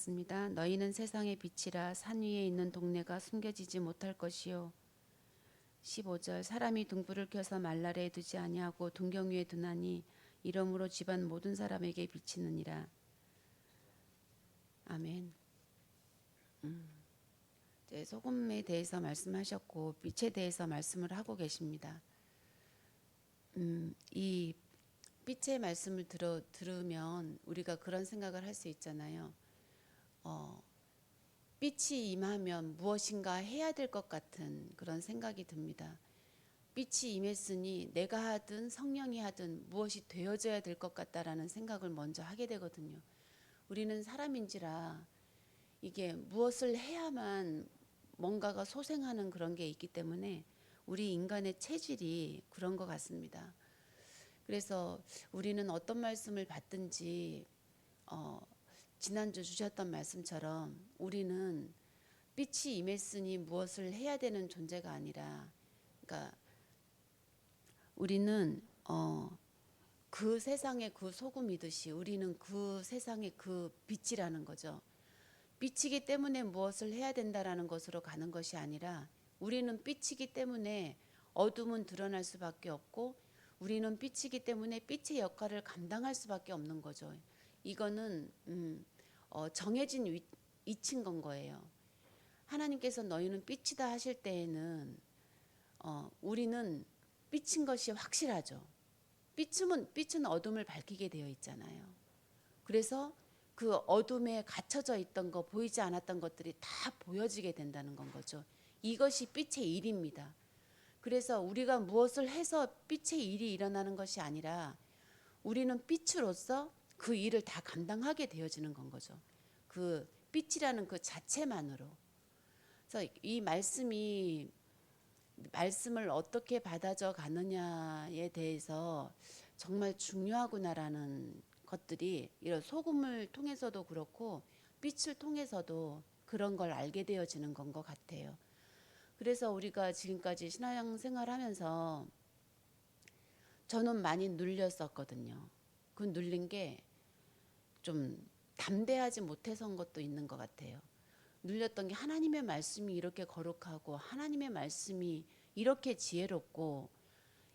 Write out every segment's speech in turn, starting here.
습니다. 너희는 세상의 빛이라 산 위에 있는 동네가 숨겨지지 못할 것이요. 15절 사람이 등불을 켜서 말라래에 두지 아니하고 등경 위에 두나니 이러므로 집안 모든 사람에게 비치느니라. 아멘. 소금에 대해서 말씀하셨고 빛에 대해서 말씀을 하고 계십니다. 이 빛의 말씀을 들으면 우리가 그런 생각을 할 수 있잖아요. 빛이 임하면 무엇인가 해야 될 것 같은 그런 생각이 듭니다. 빛이 임했으니 내가 하든 성령이 하든 무엇이 되어져야 될 것 같다라는 생각을 먼저 하게 되거든요. 우리는 사람인지라 이게 무엇을 해야만 뭔가가 소생하는 그런 게 있기 때문에 우리 인간의 체질이 그런 것 같습니다. 그래서 우리는 어떤 말씀을 받든지 지난주 주셨던 말씀처럼 우리는 빛이 임했으니 무엇을 해야 되는 존재가 아니라, 그러니까 우리는 그 세상의 그 소금이듯이 우리는 그 세상의 그 빛이라는 거죠. 빛이기 때문에 무엇을 해야 된다라는 것으로 가는 것이 아니라 우리는 빛이기 때문에 어둠은 드러날 수밖에 없고 우리는 빛이기 때문에 빛의 역할을 감당할 수밖에 없는 거죠. 이거는 정해진 이치인 건 거예요. 하나님께서 너희는 빛이다 하실 때에는 우리는 빛인 것이 확실하죠. 빛은 어둠을 밝히게 되어 있잖아요. 그래서 그 어둠에 갇혀져 있던 거, 보이지 않았던 것들이 다 보여지게 된다는 건 거죠. 이것이 빛의 일입니다. 그래서 우리가 무엇을 해서 빛의 일이 일어나는 것이 아니라 우리는 빛으로서 그 일을 다 감당하게 되어지는 건 거죠. 그 빛이라는 그 자체만으로. 그래서 이 말씀을 어떻게 받아져 가느냐에 대해서 정말 중요하구나라는 것들이 이런 소금을 통해서도 그렇고 빛을 통해서도 그런 걸 알게 되어지는 건 것 같아요. 그래서 우리가 지금까지 신앙 생활하면서 저는 많이 눌렸었거든요. 그 눌린 게 좀 담대하지 못해서인 것도 있는 것 같아요. 눌렸던 게 하나님의 말씀이 이렇게 거룩하고 하나님의 말씀이 이렇게 지혜롭고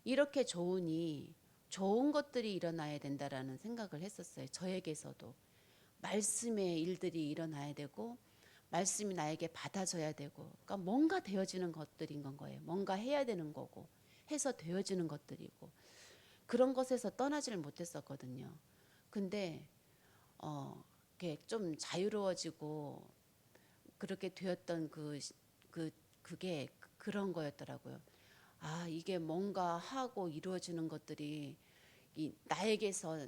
이렇게 좋으니 좋은 것들이 일어나야 된다라는 생각을 했었어요. 저에게서도 말씀의 일들이 일어나야 되고 말씀이 나에게 받아져야 되고, 그러니까 뭔가 되어지는 것들인 건 거예요. 뭔가 해야 되는 거고 해서 되어지는 것들이고 그런 것에서 떠나지를 못했었거든요. 근데 이렇게 좀 자유로워지고 그렇게 되었던 그게 그런 거였더라고요. 아, 이게 뭔가 하고 이루어지는 것들이 나에게서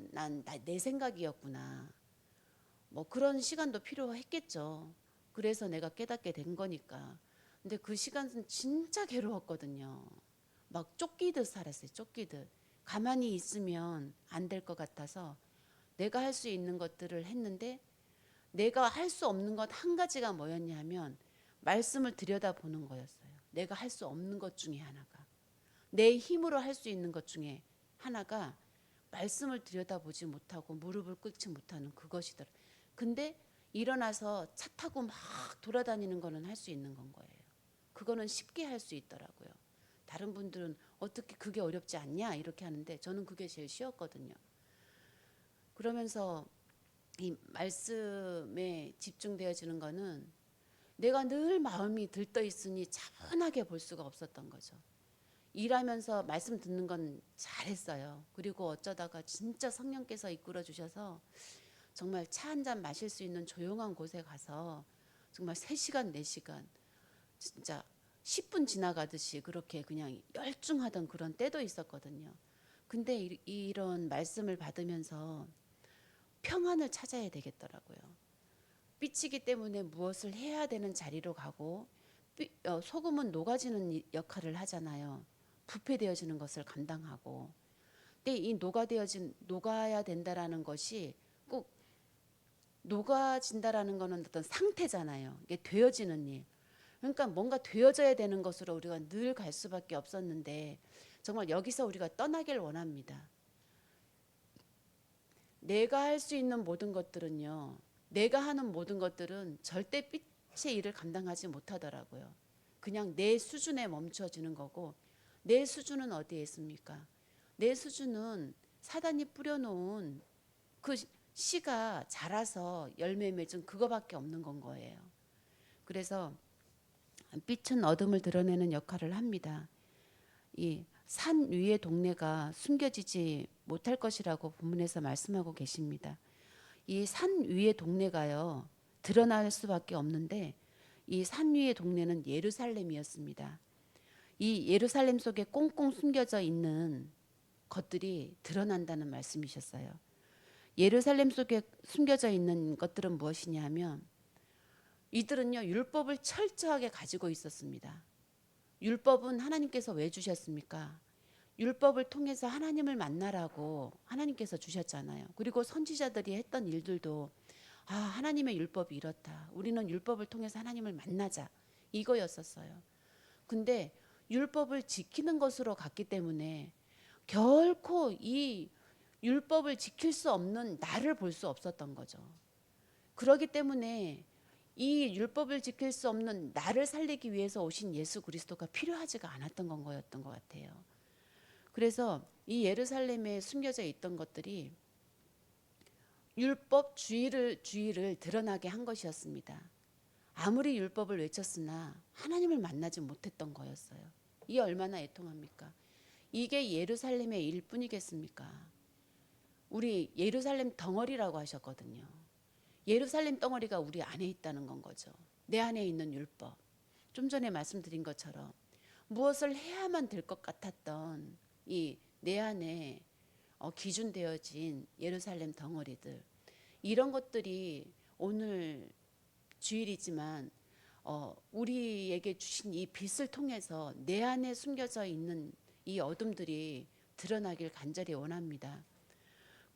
내 생각이었구나. 뭐 그런 시간도 필요했겠죠. 그래서 내가 깨닫게 된 거니까. 근데 그 시간은 진짜 괴로웠거든요. 막 쫓기듯 살았어요. 쫓기듯. 가만히 있으면 안 될 것 같아서 내가 할 수 있는 것들을 했는데 내가 할 수 없는 것 한 가지가 뭐였냐면 말씀을 들여다보는 거였어요. 내가 할 수 없는 것 중에 하나가. 내 힘으로 할 수 있는 것 중에 하나가 말씀을 들여다보지 못하고 무릎을 꿇지 못하는 그것이더라. 근데 일어나서 차 타고 막 돌아다니는 거는 할 수 있는 건 거예요. 그거는 쉽게 할 수 있더라고요. 다른 분들은 어떻게 그게 어렵지 않냐 이렇게 하는데 저는 그게 제일 쉬웠거든요. 그러면서 이 말씀에 집중되어지는 거는 내가 늘 마음이 들떠 있으니 차분하게 볼 수가 없었던 거죠. 일하면서 말씀 듣는 건 잘했어요. 그리고 어쩌다가 진짜 성령께서 이끌어 주셔서 정말 차 한 잔 마실 수 있는 조용한 곳에 가서 정말 3시간, 4시간 진짜 10분 지나가듯이 그렇게 그냥 열중하던 그런 때도 있었거든요. 근데 이런 말씀을 받으면서 평안을 찾아야 되겠더라고요. 삐치기 때문에 무엇을 해야 되는 자리로 가고 소금은 녹아지는 역할을 하잖아요. 부패되어지는 것을 감당하고. 근데 이 녹아야 된다라는 것이 꼭 녹아진다라는 거는 어떤 상태잖아요. 이게 되어지는 일. 그러니까 뭔가 되어져야 되는 것으로 우리가 늘 갈 수밖에 없었는데 정말 여기서 우리가 떠나길 원합니다. 내가 할 수 있는 모든 것들은요. 내가 하는 모든 것들은 절대 빛의 일을 감당하지 못하더라고요. 그냥 내 수준에 멈춰지는 거고, 내 수준은 어디에 있습니까? 내 수준은 사단이 뿌려놓은 그 씨가 자라서 열매 맺은 그거밖에 없는 건 거예요. 그래서 빛은 어둠을 드러내는 역할을 합니다. 이 산 위의 동네가 숨겨지지 못할 것이라고 본문에서 말씀하고 계십니다. 이 산 위의 동네가요, 드러날 수밖에 없는데 이 산 위의 동네는 예루살렘이었습니다. 이 예루살렘 속에 꽁꽁 숨겨져 있는 것들이 드러난다는 말씀이셨어요. 예루살렘 속에 숨겨져 있는 것들은 무엇이냐 하면, 이들은요 율법을 철저하게 가지고 있었습니다. 율법은 하나님께서 왜 주셨습니까? 율법을 통해서 하나님을 만나라고 하나님께서 주셨잖아요. 그리고 선지자들이 했던 일들도 하나님의 율법이 이렇다. 우리는 율법을 통해서 하나님을 만나자. 이거였었어요. 근데 율법을 지키는 것으로 갔기 때문에 결코 이 율법을 지킬 수 없는 나를 볼 수 없었던 거죠. 그렇기 때문에 이 율법을 지킬 수 없는 나를 살리기 위해서 오신 예수 그리스도가 필요하지가 않았던 건 거였던 것 같아요. 그래서 이 예루살렘에 숨겨져 있던 것들이 율법 주의를 드러나게 한 것이었습니다. 아무리 율법을 외쳤으나 하나님을 만나지 못했던 거였어요. 이 얼마나 애통합니까? 이게 예루살렘의 일뿐이겠습니까? 우리 예루살렘 덩어리라고 하셨거든요. 예루살렘 덩어리가 우리 안에 있다는 건 거죠. 내 안에 있는 율법. 좀 전에 말씀드린 것처럼 무엇을 해야만 될 것 같았던 이 내 안에 기준되어진 예루살렘 덩어리들, 이런 것들이 오늘 주일이지만 우리에게 주신 이 빛을 통해서 내 안에 숨겨져 있는 이 어둠들이 드러나길 간절히 원합니다.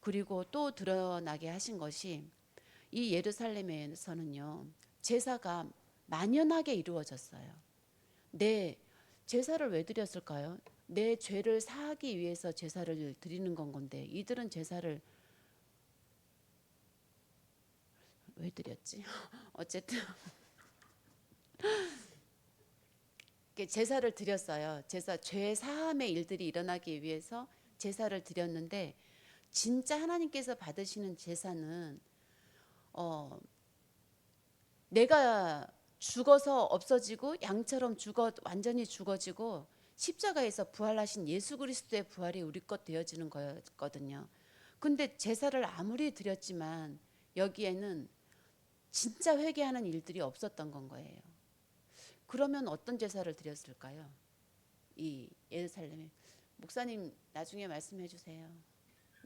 그리고 또 드러나게 하신 것이, 이 예루살렘에서는요 제사가 만연하게 이루어졌어요. 내 제사를 왜 드렸을까요? 내 죄를 사하기 위해서 제사를 드리는 건 건데, 이들은 제사를 왜 드렸지? 어쨌든 제사를 드렸어요. 제사, 죄 사함의 일들이 일어나기 위해서 제사를 드렸는데, 진짜 하나님께서 받으시는 제사는 내가 죽어서 없어지고 양처럼 완전히 죽어지고 십자가에서 부활하신 예수 그리스도의 부활이 우리 것 되어지는 거였거든요. 근데 제사를 아무리 드렸지만 여기에는 진짜 회개하는 일들이 없었던 건 거예요. 그러면 어떤 제사를 드렸을까요? 이 예루살렘에. 목사님 나중에 말씀해 주세요.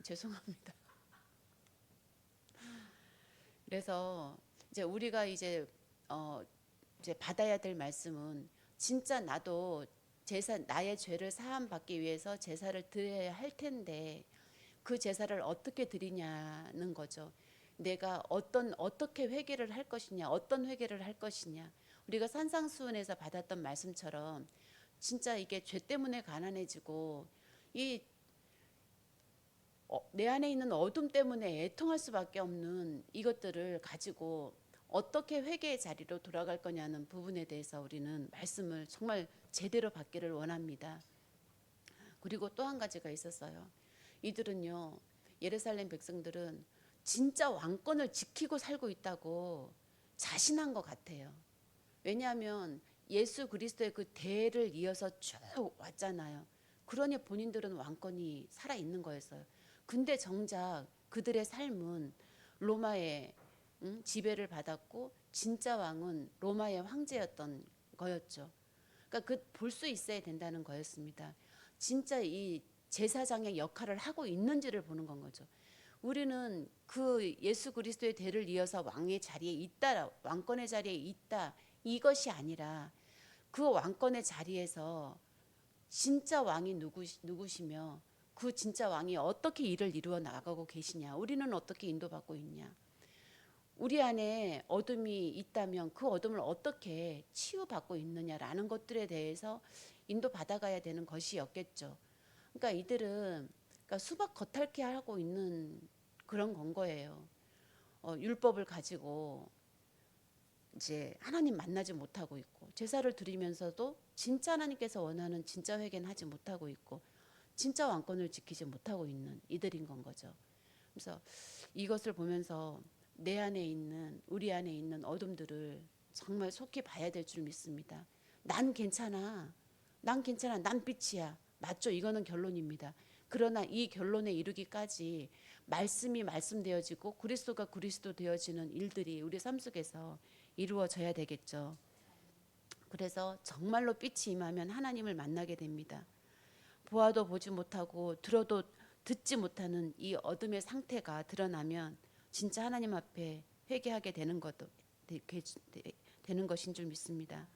죄송합니다. 그래서 이제 우리가 이제 받아야 될 말씀은, 진짜 나도 나의 죄를 사함 받기 위해서 제사를 드려야 할 텐데 그 제사를 어떻게 드리냐는 거죠. 내가 어떻게 회개를 할 것이냐, 어떤 회개를 할 것이냐. 우리가 산상수훈에서 받았던 말씀처럼 진짜 이게 죄 때문에 가난해지고 내 안에 있는 어둠 때문에 애통할 수밖에 없는 이것들을 가지고 어떻게 회개의 자리로 돌아갈 거냐는 부분에 대해서 우리는 말씀을 정말 제대로 받기를 원합니다. 그리고 또 한 가지가 있었어요. 이들은요, 예루살렘 백성들은 진짜 왕권을 지키고 살고 있다고 자신한 것 같아요. 왜냐하면 예수 그리스도의 그 대를 이어서 쭉 왔잖아요. 그러니 본인들은 왕권이 살아있는 거였어요. 근데 정작 그들의 삶은 로마의 지배를 받았고, 진짜 왕은 로마의 황제였던 거였죠. 그러니까 볼 수 있어야 된다는 거였습니다. 진짜 이 제사장의 역할을 하고 있는지를 보는 건 거죠. 우리는 그 예수 그리스도의 대를 이어서 왕의 자리에 있다, 왕권의 자리에 있다, 이것이 아니라 그 왕권의 자리에서 진짜 왕이 누구시며 그 진짜 왕이 어떻게 일을 이루어 나가고 계시냐, 우리는 어떻게 인도받고 있냐, 우리 안에 어둠이 있다면 그 어둠을 어떻게 치유받고 있느냐라는 것들에 대해서 인도받아가야 되는 것이었겠죠. 그러니까 이들은 수박 겉핥기 하고 있는 그런 건 거예요. 율법을 가지고 이제 하나님 만나지 못하고 있고, 제사를 드리면서도 진짜 하나님께서 원하는 진짜 회개는 하지 못하고 있고, 진짜 왕권을 지키지 못하고 있는 이들인 건 거죠. 그래서 이것을 보면서 내 안에 있는, 우리 안에 있는 어둠들을 정말 속히 봐야 될 줄 믿습니다. 난 괜찮아. 난 괜찮아. 난 빛이야. 맞죠? 이거는 결론입니다. 그러나 이 결론에 이르기까지 말씀이 말씀되어지고 그리스도가 그리스도 되어지는 일들이 우리 삶 속에서 이루어져야 되겠죠. 그래서 정말로 빛이 임하면 하나님을 만나게 됩니다. 보아도 보지 못하고 들어도 듣지 못하는 이 어둠의 상태가 드러나면 진짜 하나님 앞에 회개하게 되는 것인 줄 믿습니다.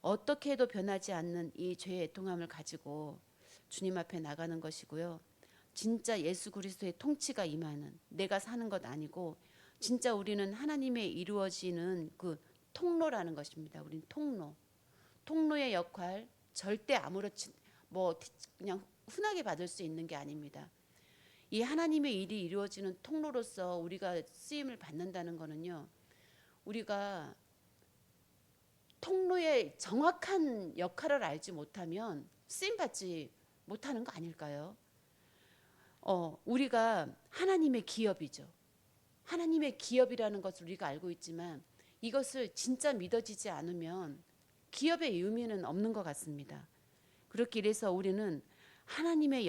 어떻게 해도 변하지 않는 이 죄의 애통함을 가지고 주님 앞에 나가는 것이고요. 진짜 예수 그리스도의 통치가 임하는, 내가 사는 것 아니고 진짜 우리는 하나님의 이루어지는 그 통로라는 것입니다. 우린 통로의 역할 절대 아무렇지 그냥 흔하게 받을 수 있는 게 아닙니다. 이 하나님의 일이 이루어지는 통로로서 우리가 쓰임을 받는다는 거는요, 우리가 통로의 정확한 역할을 알지 못하면 쓰임 받지 못하는 거 아닐까요? 우리가 하나님의 기업이죠. 하나님의 기업이라는 것을 우리가 알고 있지만 이것을 진짜 믿어지지 않으면 기업의 의미는 없는 것 같습니다. 그렇게 이래서 우리는 하나님의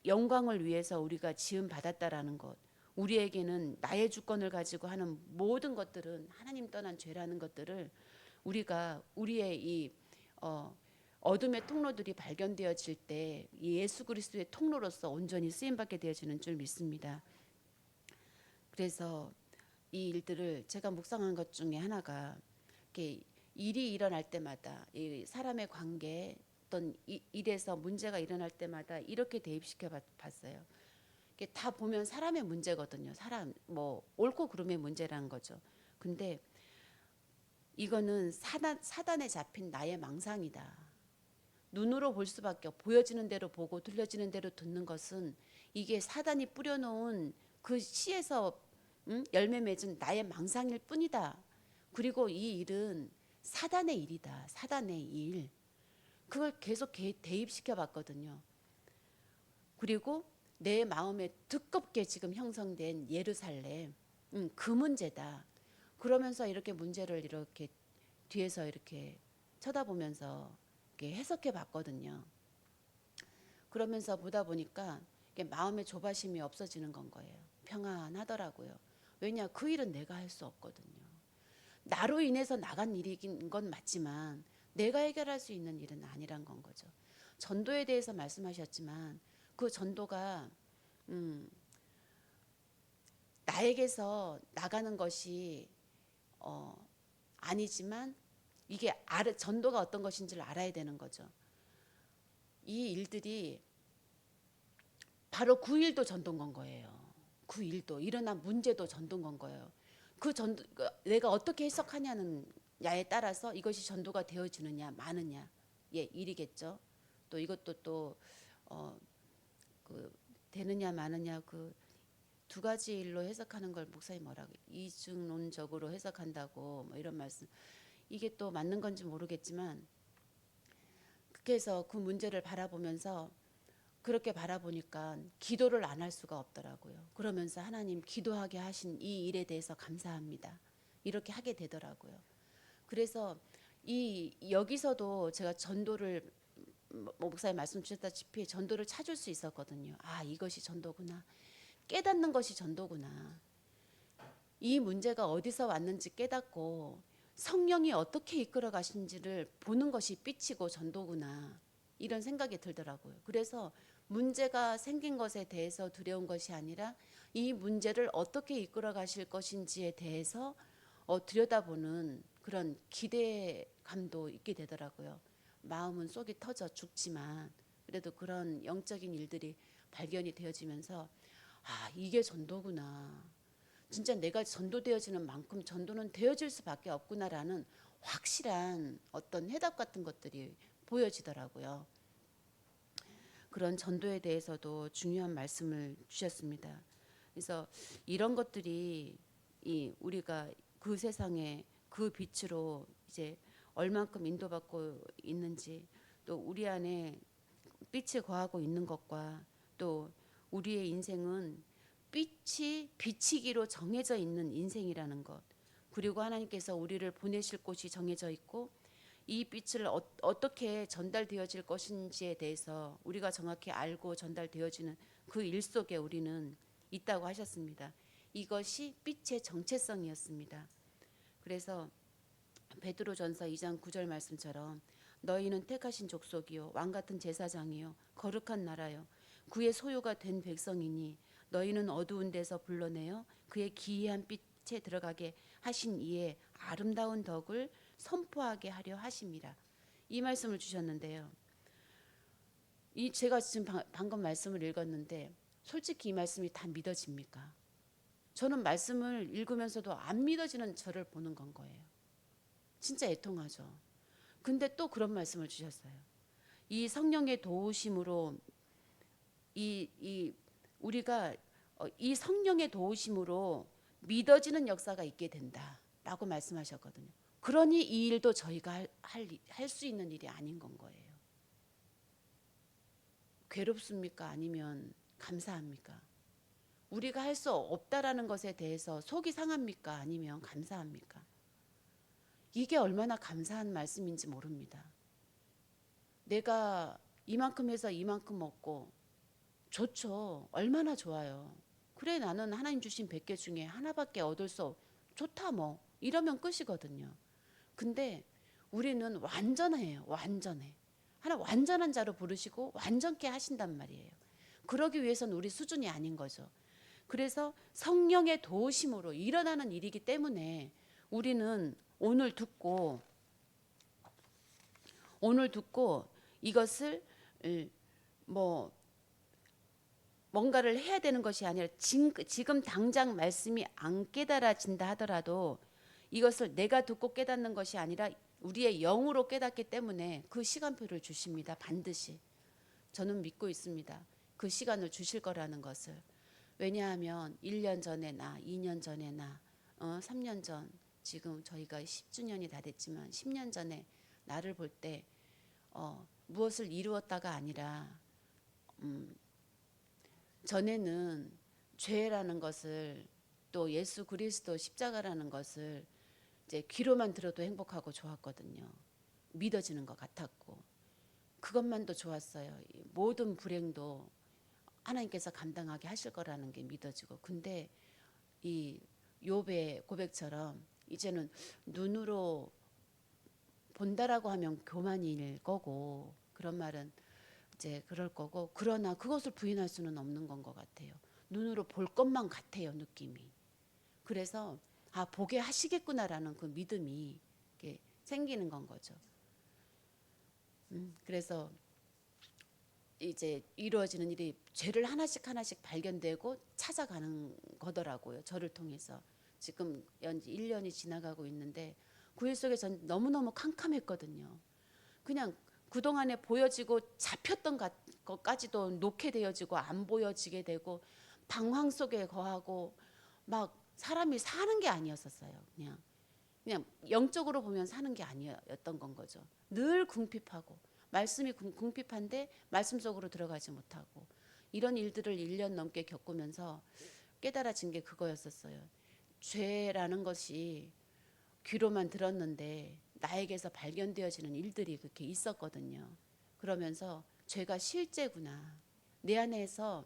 영광을 위해서 우리가 지음 받았다라는 것, 우리에게는 나의 주권을 가지고 하는 모든 것들은 하나님 떠난 죄라는 것들을 우리가 우리의 이 어둠의 통로들이 발견되어질 때 예수 그리스도의 통로로서 온전히 쓰임받게 되어지는 줄 믿습니다. 그래서 이 일들을 제가 묵상한 것 중에 하나가, 이렇게 일이 일어날 때마다 이 사람의 관계, 어떤 일에서 문제가 일어날 때마다 이렇게 대입시켜 봤어요. 이게 다 보면 사람의 문제거든요. 사람 옳고 그름의 문제라는 거죠. 근데 이거는 사단에 잡힌 나의 망상이다. 눈으로 볼 수밖에 없고 보여지는 대로 보고 들려지는 대로 듣는 것은 이게 사단이 뿌려놓은 그 씨에서 열매 맺은 나의 망상일 뿐이다. 그리고 이 일은 사단의 일이다. 사단의 일. 그걸 계속 대입시켜 봤거든요. 그리고 내 마음에 두껍게 지금 형성된 예루살렘, 그 문제다. 그러면서 이렇게 문제를 이렇게 뒤에서 이렇게 쳐다보면서 이렇게 해석해 봤거든요. 그러면서 보다 보니까 마음의 조바심이 없어지는 건 거예요. 평안하더라고요. 왜냐, 그 일은 내가 할 수 없거든요. 나로 인해서 나간 일인 건 맞지만 내가 해결할 수 있는 일은 아니란 건 거죠. 전도에 대해서 말씀하셨지만 그 전도가 나에게서 나가는 것이 아니지만 이게 전도가 어떤 것인지를 알아야 되는 거죠. 이 일들이 바로 그 일도 전도인 건 거예요. 그 일도 일어난 문제도 전도인 건 거예요. 그 전도 내가 어떻게 해석하냐는 야에 따라서 이것이 전도가 되어지느냐 마느냐 일이겠죠. 또 이것도 또 되느냐 마느냐 그 두 가지 일로 해석하는 걸 목사님 뭐라고 이중론적으로 해석한다고 뭐 이런 말씀, 이게 또 맞는 건지 모르겠지만 그래서 그 문제를 바라보면서 그렇게 바라보니까 기도를 안 할 수가 없더라고요. 그러면서 하나님 기도하게 하신 이 일에 대해서 감사합니다. 이렇게 하게 되더라고요. 그래서 여기서도 제가 전도를 목사님 말씀 주셨다시피 전도를 찾을 수 있었거든요. 아, 이것이 전도구나. 깨닫는 것이 전도구나. 이 문제가 어디서 왔는지 깨닫고 성령이 어떻게 이끌어 가신지를 보는 것이 빛이고 전도구나. 이런 생각이 들더라고요. 그래서 문제가 생긴 것에 대해서 두려운 것이 아니라 이 문제를 어떻게 이끌어 가실 것인지에 대해서 들여다보는 그런 기대감도 있게 되더라고요. 마음은 속이 터져 죽지만 그래도 그런 영적인 일들이 발견이 되어지면서 아, 이게 전도구나. 진짜 내가 전도되어지는 만큼 전도는 되어질 수밖에 없구나라는 확실한 어떤 해답 같은 것들이 보여지더라고요. 그런 전도에 대해서도 중요한 말씀을 주셨습니다. 그래서 이런 것들이 이 우리가 그 세상에 그 빛으로 이제 얼만큼 인도받고 있는지, 또 우리 안에 빛이 거하고 있는 것과, 또 우리의 인생은 빛이 비치기로 정해져 있는 인생이라는 것, 그리고 하나님께서 우리를 보내실 곳이 정해져 있고 이 빛을 어떻게 전달되어질 것인지에 대해서 우리가 정확히 알고 전달되어지는 그 일 속에 우리는 있다고 하셨습니다. 이것이 빛의 정체성이었습니다. 그래서 베드로전서 2장 9절 말씀처럼 너희는 택하신 족속이요 왕같은 제사장이요 거룩한 나라요 그의 소유가 된 백성이니 너희는 어두운 데서 불러내어 그의 기이한 빛에 들어가게 하신 이의 아름다운 덕을 선포하게 하려 하심이라. 이 말씀을 주셨는데요. 이 제가 지금 방금 말씀을 읽었는데 솔직히 이 말씀이 다 믿어집니까? 저는 말씀을 읽으면서도 안 믿어지는 저를 보는 건 거예요. 진짜 애통하죠. 근데 또 그런 말씀을 주셨어요. 이 성령의 도우심으로 우리가 이 성령의 도우심으로 믿어지는 역사가 있게 된다라고 말씀하셨거든요. 그러니 이 일도 저희가 할 수 있는 일이 아닌 건 거예요. 괴롭습니까? 아니면 감사합니까? 우리가 할 수 없다라는 것에 대해서 속이 상합니까? 아니면 감사합니까? 이게 얼마나 감사한 말씀인지 모릅니다. 내가 이만큼 해서 이만큼 먹고 좋죠. 얼마나 좋아요. 그래 나는 하나님 주신 100개 중에 하나밖에 얻을 수 좋다 뭐 이러면 끝이거든요. 근데 우리는 완전해요. 완전해. 하나 완전한 자로 부르시고 완전케 하신단 말이에요. 그러기 위해서는 우리 수준이 아닌 거죠. 그래서 성령의 도우심으로 일어나는 일이기 때문에 우리는 오늘 듣고 이것을 뭐 뭔가를 해야 되는 것이 아니라 지금 당장 말씀이 안 깨달아진다 하더라도 이것을 내가 듣고 깨닫는 것이 아니라 우리의 영으로 깨닫기 때문에 그 시간표를 주십니다. 반드시. 저는 믿고 있습니다. 그 시간을 주실 거라는 것을. 왜냐하면 1년 전에 나, 2년 전에 나, 3년 전, 지금 저희가 10주년이 다 됐지만 10년 전에 나를 볼 때 무엇을 이루었다가 아니라 전에는 죄라는 것을 또 예수 그리스도 십자가라는 것을 이제 귀로만 들어도 행복하고 좋았거든요. 믿어지는 것 같았고 그것만도 좋았어요. 모든 불행도 하나님께서 감당하게 하실 거라는 게 믿어지고, 근데 이 욥의 고백처럼 이제는 눈으로 본다라고 하면 교만일 거고, 그런 말은 이제 그럴 거고, 그러나 그것을 부인할 수는 없는 건 것 같아요. 눈으로 볼 것만 같아요, 느낌이. 그래서 보게 하시겠구나라는 그 믿음이 이렇게 생기는 건 거죠. 그래서 이제 이루어지는 일이 죄를 하나씩 하나씩 발견되고 찾아가는 거더라고요. 저를 통해서. 지금 연지 1년이 지나가고 있는데 그 일 속에 전 너무너무 캄캄했거든요. 그냥 그동안에 보여지고 잡혔던 것까지도 놓게 되어지고 안 보여지게 되고 방황 속에 거하고 막 사람이 사는 게 아니었었어요. 그냥 영적으로 보면 사는 게 아니었던 건 거죠. 늘 궁핍하고 말씀이 궁핍한데 말씀 속으로 들어가지 못하고 이런 일들을 1년 넘게 겪으면서 깨달아진 게 그거였었어요. 죄라는 것이 귀로만 들었는데 나에게서 발견되어지는 일들이 그렇게 있었거든요. 그러면서 죄가 실제구나. 내 안에서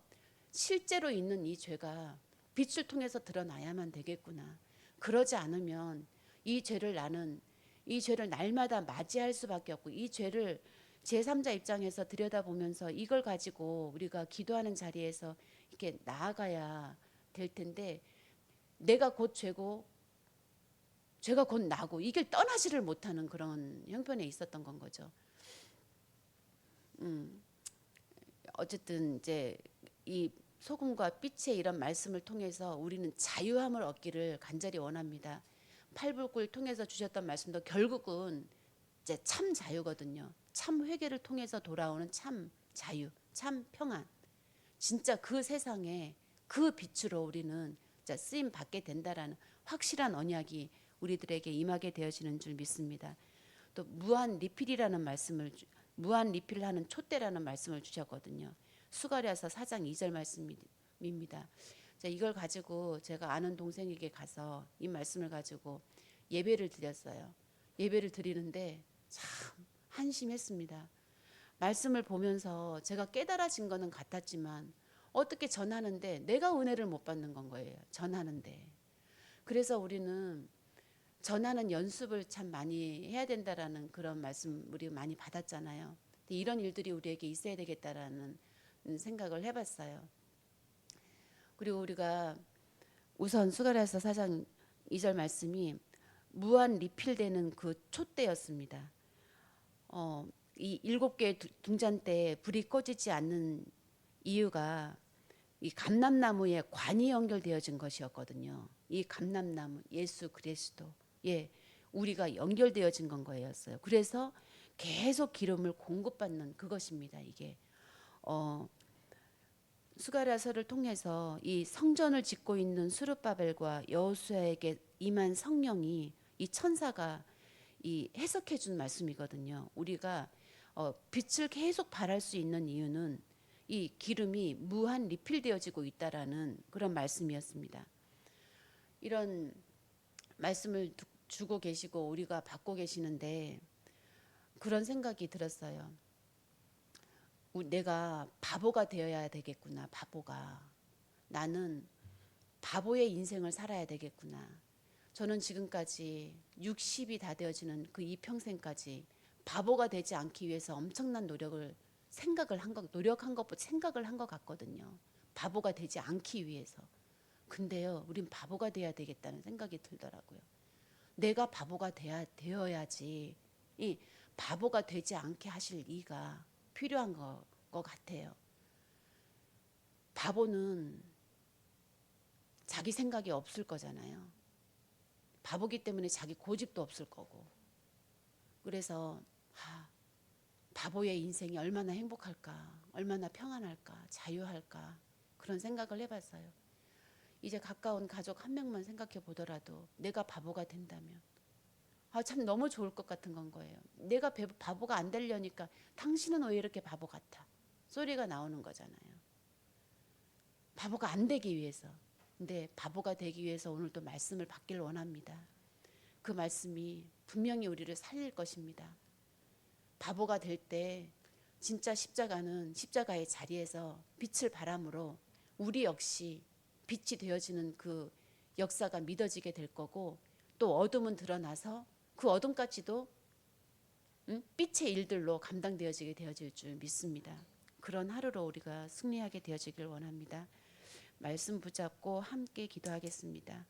실제로 있는 이 죄가 빛을 통해서 드러나야만 되겠구나. 그러지 않으면 이 죄를 날마다 맞이할 수밖에 없고, 이 죄를 제3자 입장에서 들여다보면서 이걸 가지고 우리가 기도하는 자리에서 이렇게 나아가야 될 텐데, 내가 곧 죄고 죄가 곧 나고 이 길 떠나지를 못하는 그런 형편에 있었던 건 거죠. 어쨌든 이제 이 소금과 빛의 이런 말씀을 통해서 우리는 자유함을 얻기를 간절히 원합니다. 팔불구를 통해서 주셨던 말씀도 결국은 이제 참 자유거든요. 참 회개를 통해서 돌아오는 참 자유, 참 평안. 진짜 그 세상에 그 빛으로 우리는 쓰임 받게 된다라는 확실한 언약이 우리들에게 임하게 되어지는 줄 믿습니다. 또 무한 리필이라는 말씀을 무한 리필하는 촛대라는 말씀을 주셨거든요. 수가랴서 4장 2절 말씀입니다. 자, 이걸 가지고 제가 아는 동생에게 가서 이 말씀을 가지고 예배를 드렸어요. 예배를 드리는데 참 한심했습니다. 말씀을 보면서 제가 깨달아진 거는 같았지만 어떻게 전하는데 내가 은혜를 못 받는 건 거예요. 전하는데. 그래서 우리는 전하는 연습을 참 많이 해야 된다라는 그런 말씀 우리 많이 받았잖아요. 이런 일들이 우리에게 있어야 되겠다라는 생각을 해봤어요. 그리고 우리가 우선 수가랴서 4장 2절 말씀이 무한 리필되는 그 촛대였습니다. 이 7개의 등잔대에 불이 꺼지지 않는 이유가 이 감람나무에 관이 연결되어진 것이었거든요. 이 감람나무 예수 그리스도 우리가 연결되어진 건 거였어요. 그래서 계속 기름을 공급받는 그것입니다. 이게 수가랴서를 통해서 이 성전을 짓고 있는 스룹바벨과 여호수아에게 임한 성령이 이 천사가 이 해석해 준 말씀이거든요. 우리가 빛을 계속 발할 수 있는 이유는 이 기름이 무한 리필되어지고 있다라는 그런 말씀이었습니다. 이런 말씀을 주고 계시고 우리가 받고 계시는데 그런 생각이 들었어요. 내가 바보가 되어야 되겠구나. 바보가. 나는 바보의 인생을 살아야 되겠구나. 저는 지금까지 60이 다 되어지는 그 이 평생까지 바보가 되지 않기 위해서 엄청난 노력한 것보다 생각을 한 것 같거든요. 바보가 되지 않기 위해서. 근데요, 우린 바보가 돼야 되겠다는 생각이 들더라고요. 내가 바보가 되어야지 이 바보가 되지 않게 하실 이가 필요한 것 같아요. 바보는 자기 생각이 없을 거잖아요. 바보기 때문에 자기 고집도 없을 거고. 그래서 바보의 인생이 얼마나 행복할까, 얼마나 평안할까, 자유할까 그런 생각을 해봤어요. 이제 가까운 가족 한 명만 생각해 보더라도 내가 바보가 된다면 참 너무 좋을 것 같은 건 거예요. 내가 바보가 안 되려니까 당신은 왜 이렇게 바보 같아? 소리가 나오는 거잖아요. 바보가 안 되기 위해서. 근데 바보가 되기 위해서 오늘 또 말씀을 받길 원합니다. 그 말씀이 분명히 우리를 살릴 것입니다. 바보가 될 때 진짜 십자가는 십자가의 자리에서 빛을 발함으로 우리 역시 빛이 되어지는 그 역사가 믿어지게 될 거고 또 어둠은 드러나서 그 어둠까지도 빛의 일들로 감당되어지게 되어질 줄 믿습니다. 그런 하루로 우리가 승리하게 되어지길 원합니다. 말씀 붙잡고 함께 기도하겠습니다.